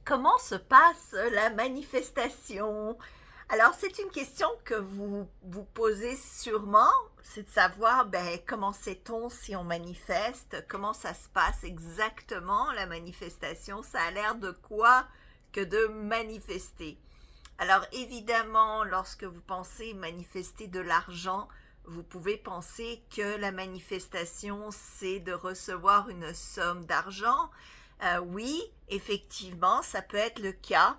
Comment se passe la manifestation? Alors, c'est une question que vous vous posez sûrement, c'est de savoir comment sait-on si on manifeste, comment ça se passe exactement la manifestation, ça a l'air de quoi que de manifester. Alors évidemment, lorsque vous pensez manifester de l'argent, vous pouvez penser que la manifestation, c'est de recevoir une somme d'argent. Oui, effectivement, ça peut être le cas.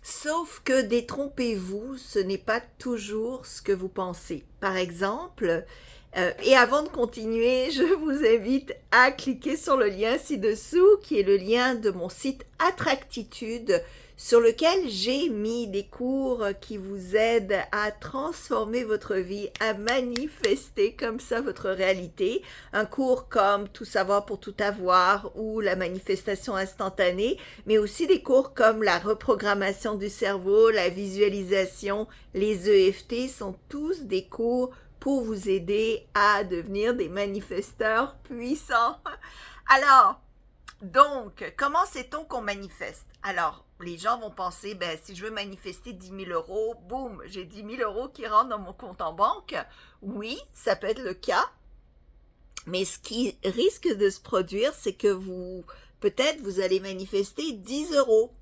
Sauf que détrompez-vous, ce n'est pas toujours ce que vous pensez. Par exemple, et avant de continuer, je vous invite à cliquer sur le lien ci-dessous, qui est le lien de mon site Attractitude, sur lequel j'ai mis des cours qui vous aident à transformer votre vie, à manifester comme ça votre réalité. Un cours comme Tout savoir pour tout avoir ou la manifestation instantanée, mais aussi des cours comme la reprogrammation du cerveau, la visualisation, les EFT sont tous des cours pour vous aider à devenir des manifesteurs puissants. Alors, donc, comment sait-on qu'on manifeste? Alors, les gens vont penser, si je veux manifester 10 000 euros, boum, j'ai 10 000 euros qui rentrent dans mon compte en banque. Oui, ça peut être le cas. Mais ce qui risque de se produire, c'est que peut-être vous allez manifester 10 euros.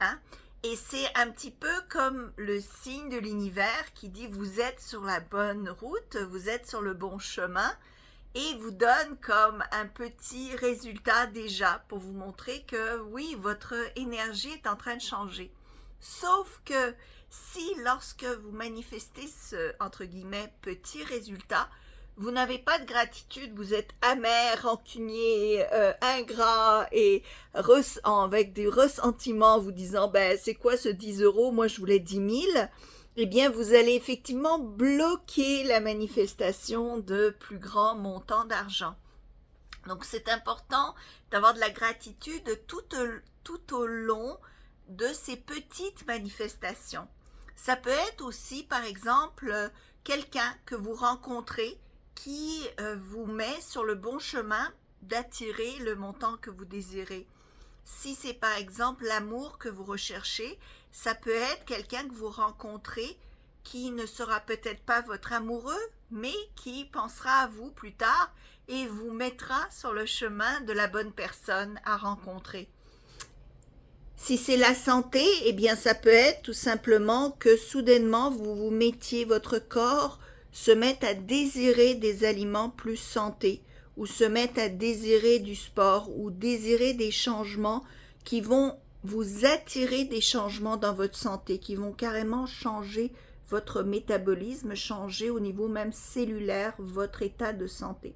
Hein? Et c'est un petit peu comme le signe de l'univers qui dit vous êtes sur la bonne route, vous êtes sur le bon chemin et vous donne comme un petit résultat déjà pour vous montrer que oui, votre énergie est en train de changer. Sauf que si lorsque vous manifestez ce, entre guillemets, petit résultat, vous n'avez pas de gratitude, vous êtes amer, rancunier, ingrat et avec des ressentiments, vous disant c'est quoi ce 10 euros, moi je voulais 10 000, eh bien vous allez effectivement bloquer la manifestation de plus grands montants d'argent. Donc c'est important d'avoir de la gratitude tout au long de ces petites manifestations. Ça peut être aussi par exemple quelqu'un que vous rencontrez qui vous met sur le bon chemin d'attirer le montant que vous désirez. Si c'est par exemple l'amour que vous recherchez, ça peut être quelqu'un que vous rencontrez qui ne sera peut-être pas votre amoureux, mais qui pensera à vous plus tard et vous mettra sur le chemin de la bonne personne à rencontrer. Si c'est la santé, eh bien ça peut être tout simplement que soudainement vous mettiez votre corps se mettent à désirer des aliments plus santé, ou se mettent à désirer du sport, ou désirer des changements qui vont vous attirer des changements dans votre santé, qui vont carrément changer votre métabolisme, changer au niveau même cellulaire votre état de santé.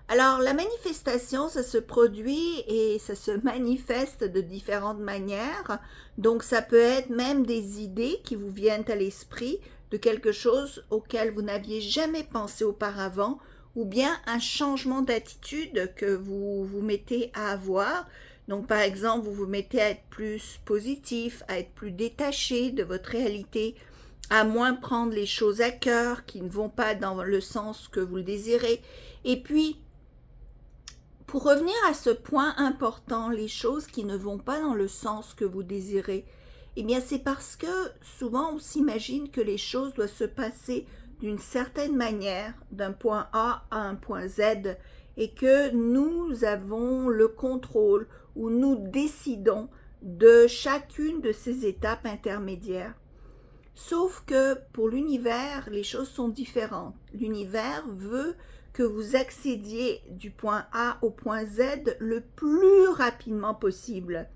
Alors la manifestation, ça se produit et ça se manifeste de différentes manières. Donc ça peut être même des idées qui vous viennent à l'esprit de quelque chose auquel vous n'aviez jamais pensé auparavant, ou bien un changement d'attitude que vous vous mettez à avoir. Donc par exemple, vous vous mettez à être plus positif, à être plus détaché de votre réalité, à moins prendre les choses à cœur qui ne vont pas dans le sens que vous le désirez. Et puis, pour revenir à ce point important, les choses qui ne vont pas dans le sens que vous désirez, eh bien c'est parce que souvent on s'imagine que les choses doivent se passer d'une certaine manière, d'un point A à un point Z, et que nous avons le contrôle ou nous décidons de chacune de ces étapes intermédiaires. Sauf que pour l'univers, les choses sont différentes. L'univers veut que vous accédiez du point A au point Z le plus rapidement possible.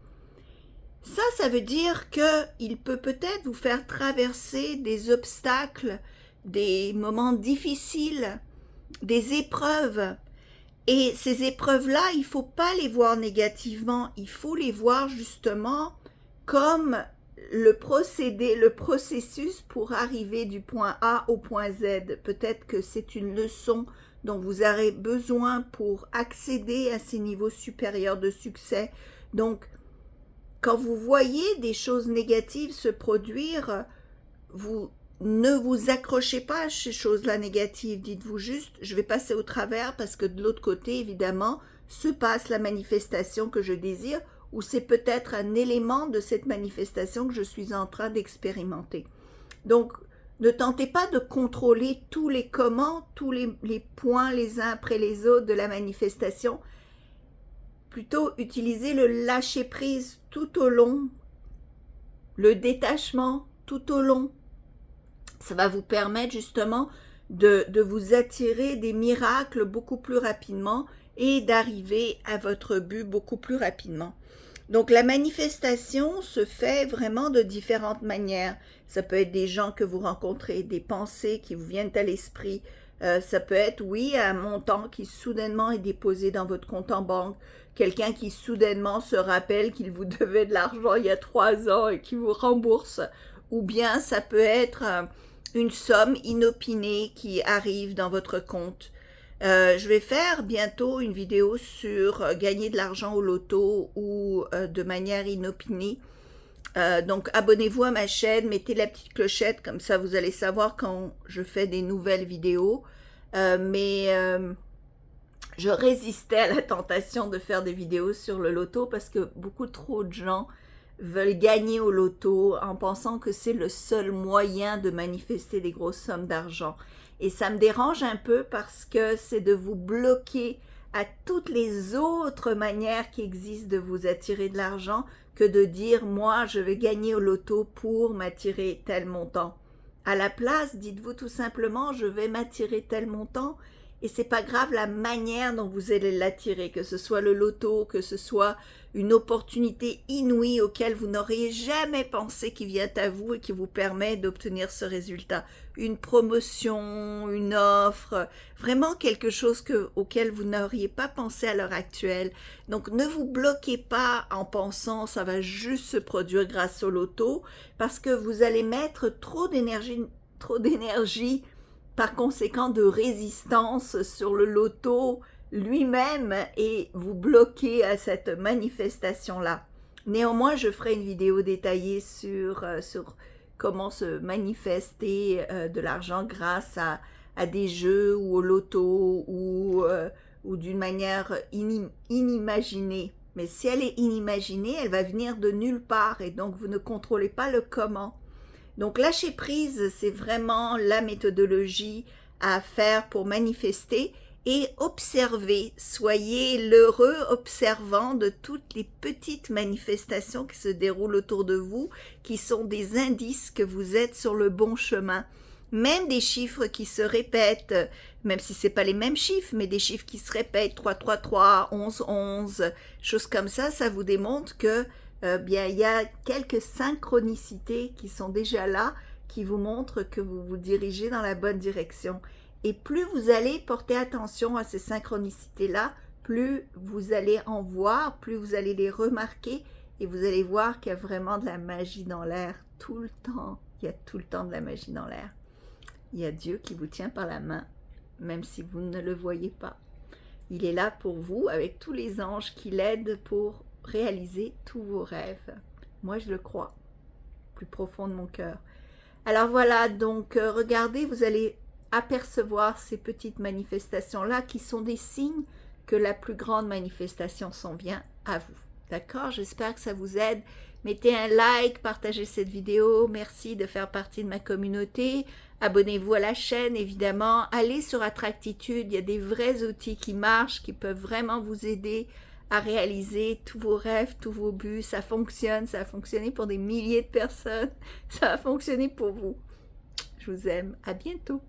Ça veut dire qu'il peut peut-être vous faire traverser des obstacles, des moments difficiles, des épreuves. Et ces épreuves-là, il ne faut pas les voir négativement, il faut les voir justement comme le processus pour arriver du point A au point Z. Peut-être que c'est une leçon dont vous aurez besoin pour accéder à ces niveaux supérieurs de succès. Donc, quand vous voyez des choses négatives se produire, vous ne vous accrochez pas à ces choses-là négatives. Dites-vous juste, je vais passer au travers parce que de l'autre côté, évidemment, se passe la manifestation que je désire ou c'est peut-être un élément de cette manifestation que je suis en train d'expérimenter. Donc, ne tentez pas de contrôler tous les comment, tous les points les uns après les autres de la manifestation. Plutôt, utilisez le lâcher-prise tout au long, le détachement tout au long. Ça va vous permettre justement de vous attirer des miracles beaucoup plus rapidement et d'arriver à votre but beaucoup plus rapidement. Donc la manifestation se fait vraiment de différentes manières. Ça peut être des gens que vous rencontrez, des pensées qui vous viennent à l'esprit. Ça peut être, oui, un montant qui soudainement est déposé dans votre compte en banque. Quelqu'un qui soudainement se rappelle qu'il vous devait de l'argent il y a 3 ans et qui vous rembourse. Ou bien ça peut être une somme inopinée qui arrive dans votre compte. Je vais faire bientôt une vidéo sur gagner de l'argent au loto ou de manière inopinée. Donc abonnez-vous à ma chaîne, mettez la petite clochette, comme ça vous allez savoir quand je fais des nouvelles vidéos. Je résistais à la tentation de faire des vidéos sur le loto parce que beaucoup trop de gens veulent gagner au loto en pensant que c'est le seul moyen de manifester des grosses sommes d'argent. Et ça me dérange un peu parce que c'est de vous bloquer à toutes les autres manières qui existent de vous attirer de l'argent que de dire « moi, je vais gagner au loto pour m'attirer tel montant ». À la place, dites-vous tout simplement « je vais m'attirer tel montant » et c'est pas grave la manière dont vous allez l'attirer, que ce soit le loto, que ce soit une opportunité inouïe auquel vous n'auriez jamais pensé qui vient à vous et qui vous permet d'obtenir ce résultat. Une promotion, une offre, vraiment quelque chose auquel vous n'auriez pas pensé à l'heure actuelle. Donc ne vous bloquez pas en pensant ça va juste se produire grâce au loto parce que vous allez mettre trop d'énergie par conséquent de résistance sur le loto lui-même et vous bloquer à cette manifestation-là. Néanmoins, je ferai une vidéo détaillée sur comment se manifester de l'argent grâce à des jeux ou au loto ou d'une manière inimaginée. Mais si elle est inimaginée, elle va venir de nulle part et donc vous ne contrôlez pas le comment. Donc lâcher prise, c'est vraiment la méthodologie à faire pour manifester et observer. Soyez l'heureux observant de toutes les petites manifestations qui se déroulent autour de vous, qui sont des indices que vous êtes sur le bon chemin. Même des chiffres qui se répètent, même si ce n'est pas les mêmes chiffres, mais des chiffres qui se répètent, 3, 3, 3, 11, 11, choses comme ça vous démontre que bien, il y a quelques synchronicités qui sont déjà là, qui vous montrent que vous vous dirigez dans la bonne direction. Et plus vous allez porter attention à ces synchronicités-là, plus vous allez en voir, plus vous allez les remarquer, et vous allez voir qu'il y a vraiment de la magie dans l'air tout le temps. Il y a tout le temps de la magie dans l'air. Il y a Dieu qui vous tient par la main, même si vous ne le voyez pas. Il est là pour vous, avec tous les anges qui l'aident pour réaliser tous vos rêves. Moi, je le crois, plus profond de mon cœur. Alors voilà, donc regardez, vous allez apercevoir ces petites manifestations-là qui sont des signes que la plus grande manifestation s'en vient à vous. D'accord? J'espère que ça vous aide. Mettez un like, partagez cette vidéo. Merci de faire partie de ma communauté. Abonnez-vous à la chaîne, évidemment. Allez sur Attractitude, il y a des vrais outils qui marchent, qui peuvent vraiment vous aider à réaliser tous vos rêves, tous vos buts. Ça fonctionne, ça a fonctionné pour des milliers de personnes. Ça a fonctionné pour vous. Je vous aime. À bientôt.